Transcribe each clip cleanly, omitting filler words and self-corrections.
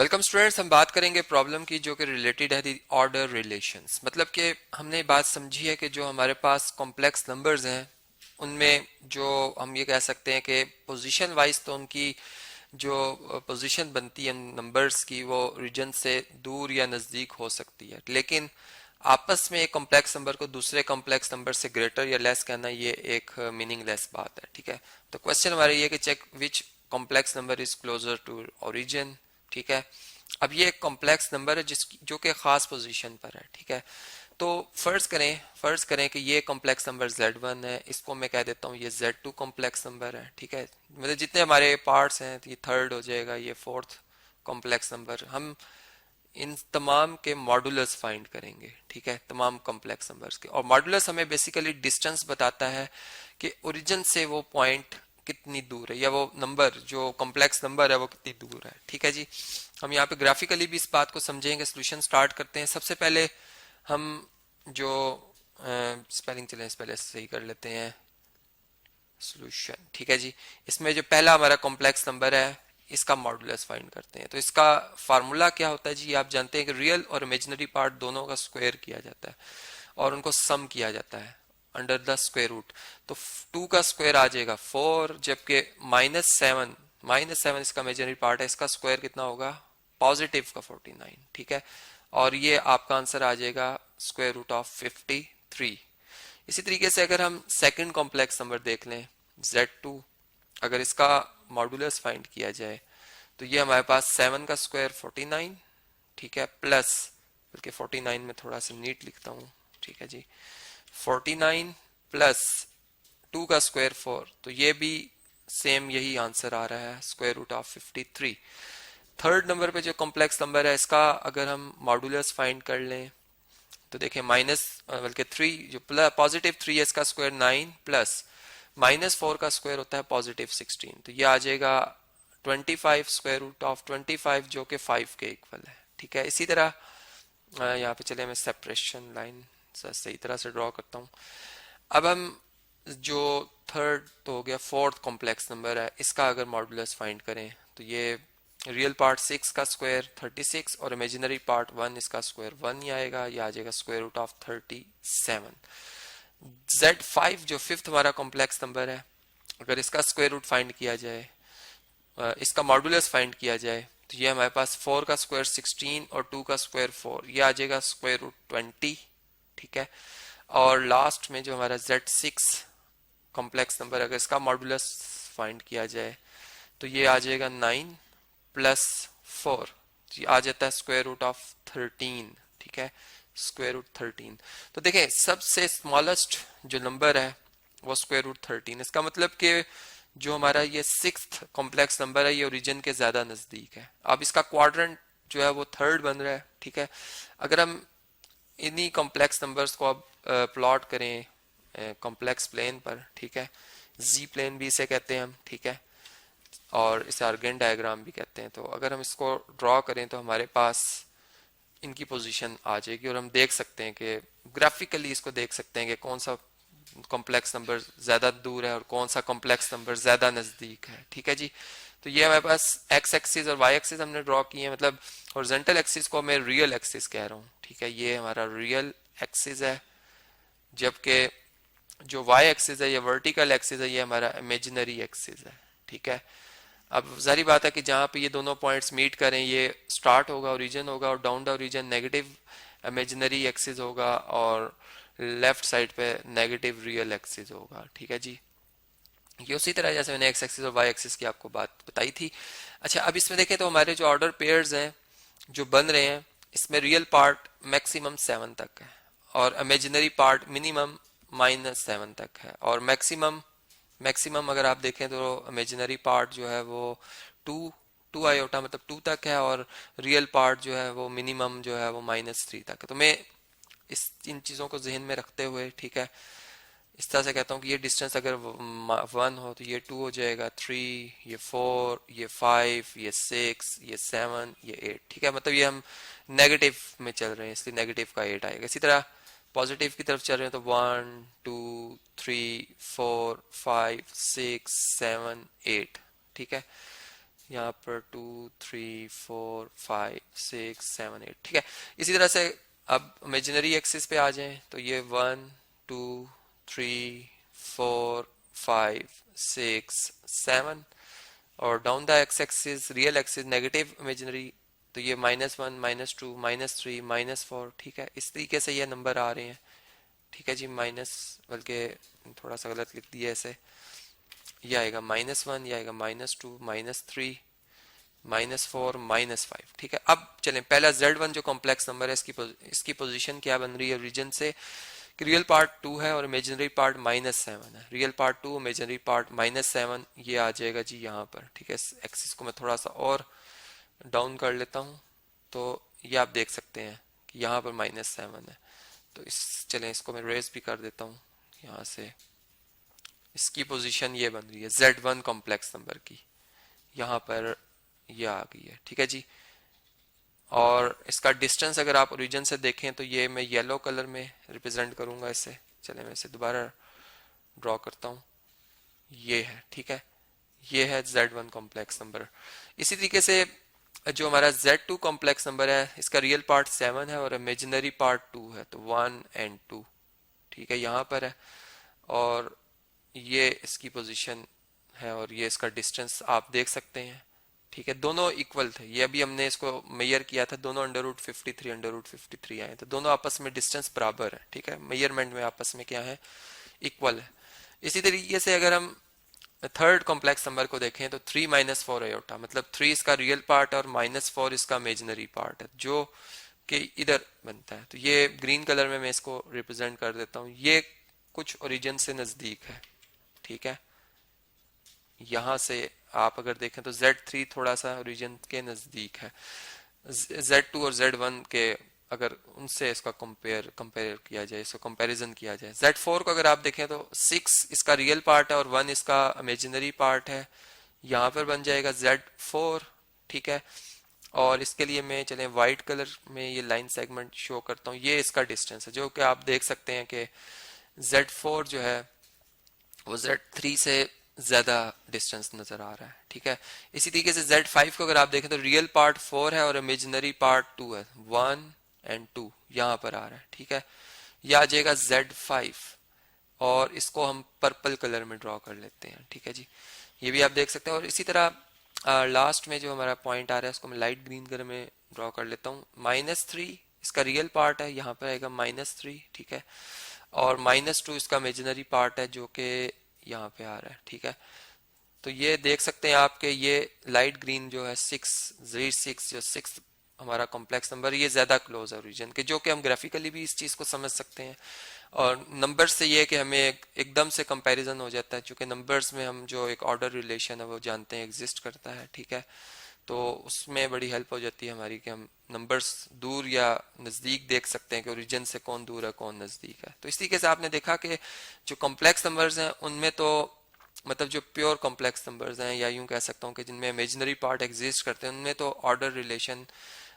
Welcome students, हम बात करेंगे प्रॉब्लम की जो कि रिलेटेड है दी ऑर्डर रिलेशंस। मतलब कि हमने बात समझी है कि जो हमारे पास कॉम्प्लेक्स नंबर्स हैं उनमें जो हम ये कह सकते हैं कि पोजीशन वाइज तो उनकी जो पोजीशन बनती है नंबर्स की वो रीजन से दूर या नज़दीक हो सकती है, लेकिन आपस में एक कॉम्प्लेक्स नंबर को दूसरे कॉम्प्लेक्स नंबर से ग्रेटर या लेस कहना ये एक मीनिंगलेस बात है। ठीक है, तो क्वेश्चन हमारा ये कि check which complex number is closer to origin. ठीक है, अब ये एक कॉम्प्लेक्स नंबर है जिस जो कि खास पोजीशन पर है। ठीक है, तो फर्ज करें कि ये कॉम्प्लेक्स नंबर Z1 है, इसको मैं कह देता हूँ ये Z2 कॉम्प्लेक्स नंबर है। ठीक है, मतलब जितने हमारे पार्ट्स हैं ये थर्ड हो जाएगा, ये फोर्थ कॉम्प्लेक्स नंबर। हम इन तमाम के मॉडुलस फाइंड करेंगे। ठीक है, तमाम कॉम्प्लेक्स नंबर्स के, और मॉडुलस हमें बेसिकली डिस्टेंस बताता है कि ओरिजिन से वो पॉइंट कितनी दूर है, या वो नंबर जो कॉम्प्लेक्स नंबर है वो कितनी दूर है। ठीक है जी, हम यहाँ पे ग्राफिकली भी इस बात को समझेंगे। सोल्यूशन स्टार्ट करते हैं। सबसे पहले हम जो स्पेलिंग चले पहले सही कर लेते हैं, सोल्यूशन। ठीक है जी, इसमें जो पहला हमारा कॉम्प्लेक्स नंबर है इसका मॉडुलस फाइंड करते हैं। तो इसका फार्मूला क्या होता है जी, आप जानते हैं कि रियल और इमेजिनरी पार्ट दोनों का स्क्वायर किया जाता है और उनको सम किया जाता है अंडर द स्क्वायर रूट। तो 2 का स्क्वायर आ जाएगा 4, जबकि -7 इसका इमेजिनरी पार्ट है, इसका स्क्वायर कितना होगा पॉजिटिव का 49। ठीक है, और ये आपका आंसर आ जाएगा स्क्वायर रूट ऑफ 53। इसी तरीके से अगर हम सेकंड कॉम्प्लेक्स नंबर देख लें Z2, अगर इसका मॉडुलस फाइंड किया जाए तो ये हमारे पास 7 का स्क्वायर 49। ठीक है, प्लस, बल्कि 49 में थोड़ा सा नीट लिखता हूँ। ठीक है जी, 49 प्लस 2 का स्क्वायर 4, तो ये भी सेम यही आंसर आ रहा है square root of 53। Third number पे जो कॉम्प्लेक्स नंबर है इसका अगर हम मॉडुलस फाइंड कर लें तो देखिए माइनस बल्कि 3 जो पॉजिटिव 3 है इसका स्क्वायर 9, प्लस -4 का स्क्वायर होता है पॉजिटिव 16, तो ये आ जाएगा 25 स्क्वायर रूट ऑफ 25 जो कि 5 के इक्वल है। ठीक है, इसी तरह यहाँ पे चले मैं सेपरेशन लाइन सही तरह से ड्रॉ करता हूँ। अब हम जो थर्ड तो हो गया, फोर्थ कॉम्प्लेक्स नंबर है इसका अगर मॉडुलस फाइंड करें तो ये रियल पार्ट 6 का स्क्वायर 36 और इमेजिनरी पार्ट 1, इसका स्क्वायर 1 ही आएगा, ये आ जाएगा स्क्वायर रूट ऑफ 37। Z5 जो फिफ्थ हमारा कॉम्प्लेक्स नंबर है, अगर इसका स्क्वायर रूट फाइंड किया जाए, इसका मॉडुलस फाइंड किया जाए, तो ये हमारे पास 4 का स्क्वायर 16 और 2 का स्क्वायर 4, ये आ जाएगा स्क्वायर रूट 20। ठीक है, और लास्ट में जो हमारा Z6 कॉम्प्लेक्स नंबर, अगर इसका मॉडुलस फाइंड किया जाए तो ये आ जाएगा 9 प्लस 4, ये आ जाता है स्क्वायर रूट ऑफ 13। ठीक है, स्क्वायर रूट 13। तो देखें सबसे स्मॉलेस्ट जो नंबर है वो स्क्वायर रूट 13, इसका मतलब कि जो हमारा ये सिक्स्थ कॉम्प्लेक्स नंबर है ये ओरिजिन के ज्यादा नजदीक है। अब इसका क्वाड्रेंट जो है वो थर्ड बन रहा है। ठीक है, अगर हम इन्हीं कॉम्प्लेक्स नंबर्स को अब प्लॉट करें कॉम्प्लेक्स प्लेन पर, ठीक है, जी प्लेन भी इसे कहते हैं हम। ठीक है, और इसे आर्गन डायग्राम भी कहते हैं। तो अगर हम इसको ड्रॉ करें तो हमारे पास इनकी पोजीशन आ जाएगी और हम देख सकते हैं कि ग्राफिकली इसको देख सकते हैं कि कौन सा कॉम्प्लेक्स नंबर ज्यादा दूर है और कौन सा कॉम्प्लेक्स नंबर ज्यादा नजदीक है। ठीक है जी, तो ये हमारे पास एक्स एक्सिस और वाई एक्सिस हमने ड्रॉ किए हैं, मतलब हॉरिजॉन्टल एक्सिस को मैं रियल एक्सिस कह रहा हूँ। ठीक है, ये हमारा रियल एक्सिस है, जबकि जो वाई एक्सिस है या वर्टिकल एक्सिस है ये हमारा इमेजिनरी एक्सिस है। ठीक है, अब जारी बात है कि जहाँ पे ये दोनों पॉइंट्स मीट करें ये स्टार्ट होगा ओरिजिन होगा, और down the origin negative imaginary axis होगा और लेफ्ट साइड पे नेगेटिव रियल एक्सिस होगा। ठीक है जी, ये उसी तरह जैसे मैंने एक्स एक्सिस और वाई एक्सिस की आपको बात बताई थी। अच्छा, अब इसमें देखें तो हमारे जो ऑर्डर पेयर्स हैं जो बन रहे हैं इसमें रियल पार्ट मैक्सिमम 7 तक है और इमेजिनरी पार्ट मिनिमम -7 तक है, और मैक्सिमम मैक्सिमम अगर आप देखें तो इमेजिनरी पार्ट जो है वो 2 आयोटा मतलब 2 तक है, और रियल पार्ट जो है वो मिनिमम जो है वो -3 तक है। तो मैं इन चीज़ों को जहन में रखते हुए, ठीक है, इस तरह से कहता हूँ कि ये डिस्टेंस अगर 1 हो तो ये 2 हो जाएगा, 3, ये 4, ये 5, ये 6, ये 7, ये 8। ठीक है, मतलब ये हम नेगेटिव में चल रहे हैं इसलिए नेगेटिव का 8 आएगा। इसी तरह पॉजिटिव की तरफ चल रहे हैं तो 1, 2, 3, 4, 5, 6, 7, 8। ठीक है, यहाँ पर 2 3 4 5 6 7 8, ठीक है। इसी तरह से अब इमेजिनरी एक्सिस पे आ जाएं तो ये 1 2 3 4 5 6 7, और down the x axis real axis negative imaginary, तो ये -1 -2 -3 -4, ठीक है। इस तरीके से ये नंबर आ रहे हैं, ठीक है जी। माइनस, बल्कि थोड़ा सा गलत लिख दिया ऐसे, ये आएगा -1, ये आएगा -2 -3 -4 -5, ठीक है। अब चलें, पहला Z1 जो कॉम्प्लेक्स नंबर है, इसकी पोजीशन क्या बन रही है रीजन से, कि रियल पार्ट 2 है और इमेजिनरी पार्ट -7 है। रियल पार्ट 2, इमेजिनरी पार्ट -7, ये आ जाएगा जी यहाँ पर, ठीक है। एक्सिस को मैं थोड़ा सा और डाउन कर लेता हूँ, तो ये आप देख सकते हैं कि यहाँ पर -7 है। तो चलें, इसको मैं रेज भी कर देता हूँ यहाँ से। इसकी पोजीशन ये बन रही है Z1 कॉम्प्लेक्स नंबर की, यहाँ पर ये आ गई है, ठीक है जी। और इसका डिस्टेंस अगर आप ओरिजिन से देखें तो ये मैं येलो कलर में रिप्रेजेंट करूंगा इसे। चलें, मैं इसे दोबारा ड्रॉ करता हूँ, ये है, ठीक है। ये है Z1 कॉम्प्लेक्स नंबर। इसी तरीके से जो हमारा Z2 कॉम्प्लेक्स नंबर है, इसका रियल पार्ट 7 है और इमेजिनरी पार्ट 2 है, तो 1 और 2, ठीक है, यहाँ पर है। और ये इसकी पोजीशन है और ये इसका डिस्टेंस आप देख सकते हैं, ठीक है। दोनों इक्वल थे, ये अभी हमने इसको मेजर किया था, दोनों √53 आए, तो दोनों आपस में डिस्टेंस बराबर है, ठीक है। मेजरमेंट में आपस में क्या है, इक्वल है। इसी तरीके से अगर हम थर्ड कॉम्प्लेक्स नंबर को देखें तो 3 - 4 आयोटा, मतलब 3 इसका रियल पार्ट और -4 इसका इमेजिनरी पार्ट है, जो कि इधर बनता है। तो ये ग्रीन कलर में मैं इसको रिप्रेजेंट कर देता हूँ, ये कुछ ओरिजिन से नजदीक है, ठीक है। यहां से आप अगर देखें तो Z3 थोड़ा सा ओरिजिन के नजदीक है, Z2 और Z1 के अगर उनसे इसका कंपेयर किया जाए, इसको कंपैरिजन किया जाए। Z4 को अगर आप देखें तो 6 इसका रियल पार्ट है और 1 इसका इमेजिनरी पार्ट है, यहाँ पर बन जाएगा Z4, ठीक है। और इसके लिए मैं चलें व्हाइट कलर में ये लाइन सेगमेंट शो करता हूँ, ये इसका डिस्टेंस है, जो कि आप देख सकते हैं कि Z4 जो है वो Z3 से ज्यादा डिस्टेंस नजर आ रहा है, ठीक है। इसी तरीके से Z5 को अगर आप देखें तो रियल पार्ट 4 है और इमेजिनरी पार्ट 2 है, 1 और 2 यहाँ पर आ रहा है, ठीक है। यह आ जाएगा Z5 और इसको हम पर्पल कलर में ड्रॉ कर लेते हैं, ठीक है जी। ये भी आप देख सकते हैं। और इसी तरह लास्ट में जो हमारा पॉइंट आ रहा है उसको मैं लाइट ग्रीन कलर में ड्रॉ कर लेता हूँ। -3 इसका रियल पार्ट है, यहाँ पर आएगा -3, ठीक है। और -2 इसका इमेजिनरी पार्ट है, जो कि यहाँ पे आ रहा है, ठीक है। तो ये देख सकते हैं आपके ये लाइट ग्रीन जो है 6 जो 6 हमारा कॉम्प्लेक्स नंबर, ये ज्यादा क्लोज है ओरिजिन के, जो कि हम ग्राफिकली भी इस चीज को समझ सकते हैं। और नंबर्स से ये कि हमें एकदम से कंपैरिजन हो जाता है, क्योंकि नंबर्स में हम जो एक ऑर्डर रिलेशन है वो जानते हैं एग्जिस्ट करता है, ठीक है। तो उसमें बड़ी हेल्प हो जाती है हमारी कि हम नंबर्स दूर या नज़दीक देख सकते हैं कि ओरिजिन से कौन दूर है कौन नज़दीक है। तो इस तरीके से आपने देखा कि जो कॉम्प्लेक्स नंबर्स हैं उनमें तो मतलब जो प्योर कॉम्प्लेक्स नंबर्स हैं, या यूं कह सकता हूँ कि जिनमें इमेजिनरी पार्ट एग्जिस्ट करते हैं, उनमें तो ऑर्डर रिलेशन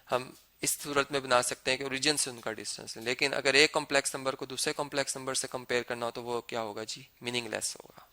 हम इस सूरत में बना सकते हैं कि ओरिजिन से उनका डिस्टेंस है। लेकिन अगर एक कॉम्प्लेक्स नंबर को दूसरे कॉम्प्लेक्स नंबर से कंपेयर करना हो तो वो क्या होगा जी, मीनिंगलेस होगा।